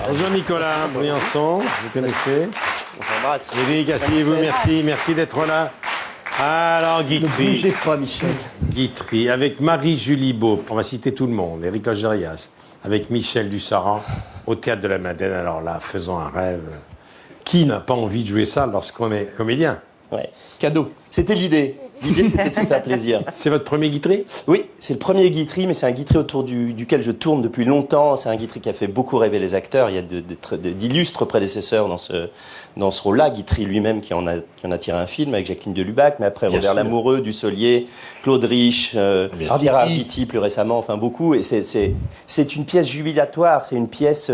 Bonjour Nicolas Briançon, vous connaissez? On s'embrasse. Éric, asseyez-vous, merci d'être là. Alors Guitry. Bougez pas, Michel. Guitry, avec Marie-Julie Beaup, on va citer tout le monde, Éric Logérias, avec Michel Dussaran, au Théâtre de la Madeleine. Alors là, faisons un rêve. Qui n'a pas envie de jouer ça lorsqu'on est comédien? Ouais. Cadeau. C'était l'idée. L'idée, c'était de se faire plaisir. C'est votre premier Guitry? Oui, c'est le premier Guitry, mais c'est un Guitry autour duquel je tourne depuis longtemps. C'est un Guitry qui a fait beaucoup rêver les acteurs. Il y a d'illustres prédécesseurs dans ce rôle-là. Guitry lui-même qui en a tiré un film avec Jacqueline Delubac, mais après Robert Lamoureux, Dussolier, Claude Rich, Pierre Arditi plus récemment, enfin beaucoup. Et c'est une pièce jubilatoire, c'est une pièce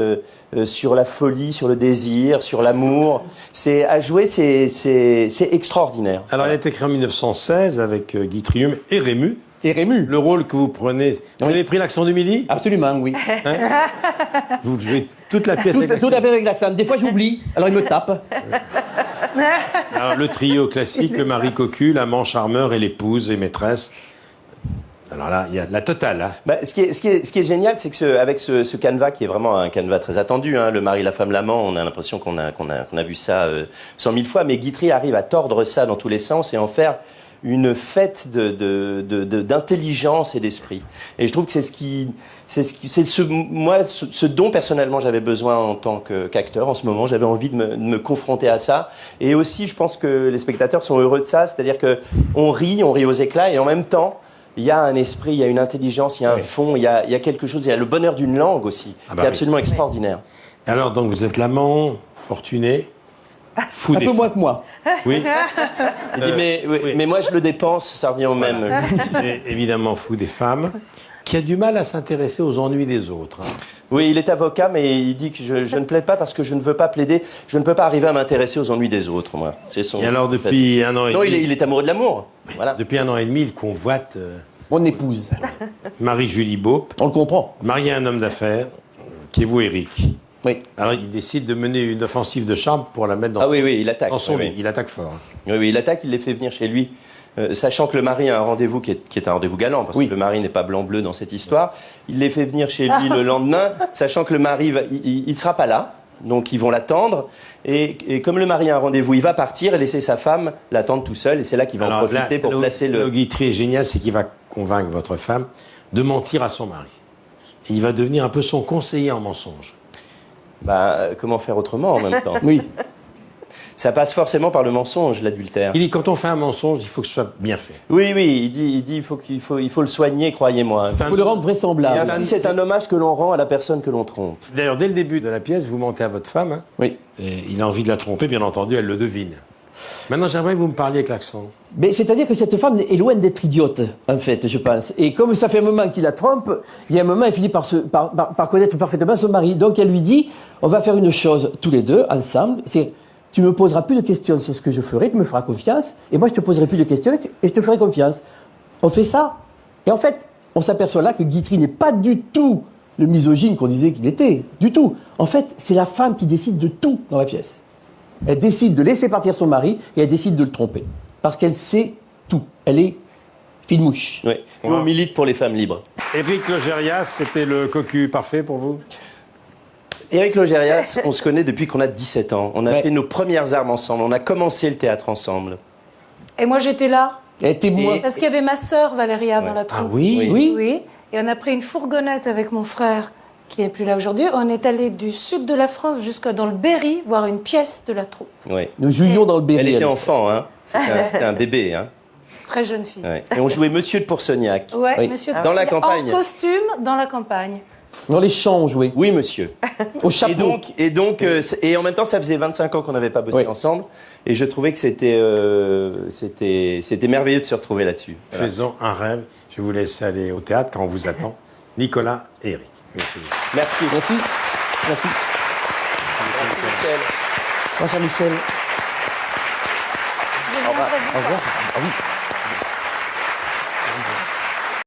sur la folie, sur le désir, sur l'amour. C'est à jouer, c'est extraordinaire. Alors elle est écrite en 1916 avec Guy Trium et Rému. Et Rému. Le rôle que vous prenez, vous avez pris l'accent du Midi? Absolument, oui. Hein? Vous jouez toute la pièce Tout à fait avec l'accent. Des fois, j'oublie, alors il me tape. Alors, le trio classique, le mari cocu, l'amant charmeur et l'épouse et maîtresse. Alors là, il y a la totale. Hein. Bah, ce qui est génial, c'est que avec ce canevas, qui est vraiment un canevas très attendu, hein, le mari, la femme, l'amant, on a l'impression qu'on a vu ça 100 000 fois, mais Guitry arrive à tordre ça dans tous les sens et en faire une fête d'intelligence et d'esprit. Et je trouve que ce dont personnellement j'avais besoin en tant qu'acteur en ce moment. J'avais envie de me confronter à ça. Et aussi, je pense que les spectateurs sont heureux de ça, c'est-à-dire que on rit aux éclats et en même temps, il y a un esprit, il y a une intelligence, il y a un fond, il y a quelque chose, il y a le bonheur d'une langue aussi, qui est absolument extraordinaire. Alors, donc, vous êtes l'amant fortuné, fou Un des peu femmes. moins que moi. Oui. Il dit, mais moi je le dépense, ça revient au même. Et évidemment, fou des femmes, qui a du mal à s'intéresser aux ennuis des autres. Hein. Oui, il est avocat, mais il dit que je ne plaide pas parce que je ne veux pas plaider. Je ne peux pas arriver à m'intéresser aux ennuis des autres, moi. C'est son. Et alors, depuis un an et Non, demi... il est amoureux de l'amour. Voilà. Depuis un an et demi, il convoite Mon épouse. Marie-Julie Beaup, On le comprend. mariée à un homme d'affaires, qui est vous, Éric. Oui. Alors, il décide de mener une offensive de charme pour la mettre dans, Ah oui, il attaque. dans son oui, lit. Il attaque fort. Hein. Oui, il attaque, il les fait venir chez lui, sachant que le mari a un rendez-vous qui est un rendez-vous galant, parce que le mari n'est pas blanc-bleu dans cette histoire. Il les fait venir chez lui le lendemain, sachant que le mari, il ne sera pas là, donc ils vont l'attendre. Et comme le mari a un rendez-vous, il va partir et laisser sa femme l'attendre tout seul, et c'est là qu'il va en profiter pour placer le Guitry est génial, c'est qu'il va convaincre votre femme de mentir à son mari. Et il va devenir un peu son conseiller en mensonge. Bah, comment faire autrement en même temps? Oui. Ça passe forcément par le mensonge, l'adultère. Il dit, quand on fait un mensonge, il faut que ce soit bien fait. Oui, il dit il faut le soigner, croyez-moi. Il faut le rendre Et vraisemblable. ainsi, c'est un hommage que l'on rend à la personne que l'on trompe. D'ailleurs, dès le début de la pièce, vous mentez à votre femme. Hein, Oui. et il a envie de la tromper, bien entendu, elle le devine. Maintenant, j'aimerais que vous me parliez avec l'accent. Mais c'est-à-dire que cette femme est loin d'être idiote, en fait, je pense. Et comme ça fait un moment qu'il la trompe, il y a un moment, elle finit par connaître parfaitement son mari. Donc elle lui dit, on va faire une chose tous les deux, ensemble, c'est tu me poseras plus de questions sur ce que je ferai, tu me feras confiance, et moi je te poserai plus de questions et je te ferai confiance. On fait ça. Et en fait, on s'aperçoit là que Guitry n'est pas du tout le misogyne qu'on disait qu'il était, du tout. En fait, c'est la femme qui décide de tout dans la pièce. Elle décide de laisser partir son mari et elle décide de le tromper. Parce qu'elle sait tout. Elle est fine mouche. Oui. On milite pour les femmes libres. Éric Logérias, c'était le cocu parfait pour vous? Éric Logérias, on se connaît depuis qu'on a 17 ans. On a fait nos premières armes ensemble. On a commencé le théâtre ensemble. Et moi, j'étais là. Elle était témoin. Parce qu'il y avait ma sœur Valéria dans la troupe. Ah oui? Oui. Oui. Et on a pris une fourgonnette avec mon frère, qui n'est plus là aujourd'hui. On est allé du sud de la France jusqu'à dans le Berry, voir une pièce de la troupe. Oui. Nous jouions dans le Berry. Elle était enfant, hein. C'était un bébé, hein. Très jeune fille. Ouais. Et on jouait Monsieur de Pourceaugnac. Ouais, Oui. monsieur. Dans la campagne. En costume, dans la campagne. Dans les champs, on jouait. Oui, monsieur. Au chapeau. Et en même temps, ça faisait 25 ans qu'on n'avait pas bossé ensemble. Et je trouvais que c'était merveilleux de se retrouver là-dessus. Voilà. Faisons un rêve. Je vous laisse aller au théâtre quand on vous attend. Nicolas et Éric. Merci. Merci. Merci. Merci. Michel. Vincent Michel. Je viendrai vous voir. Au revoir. Ah oui.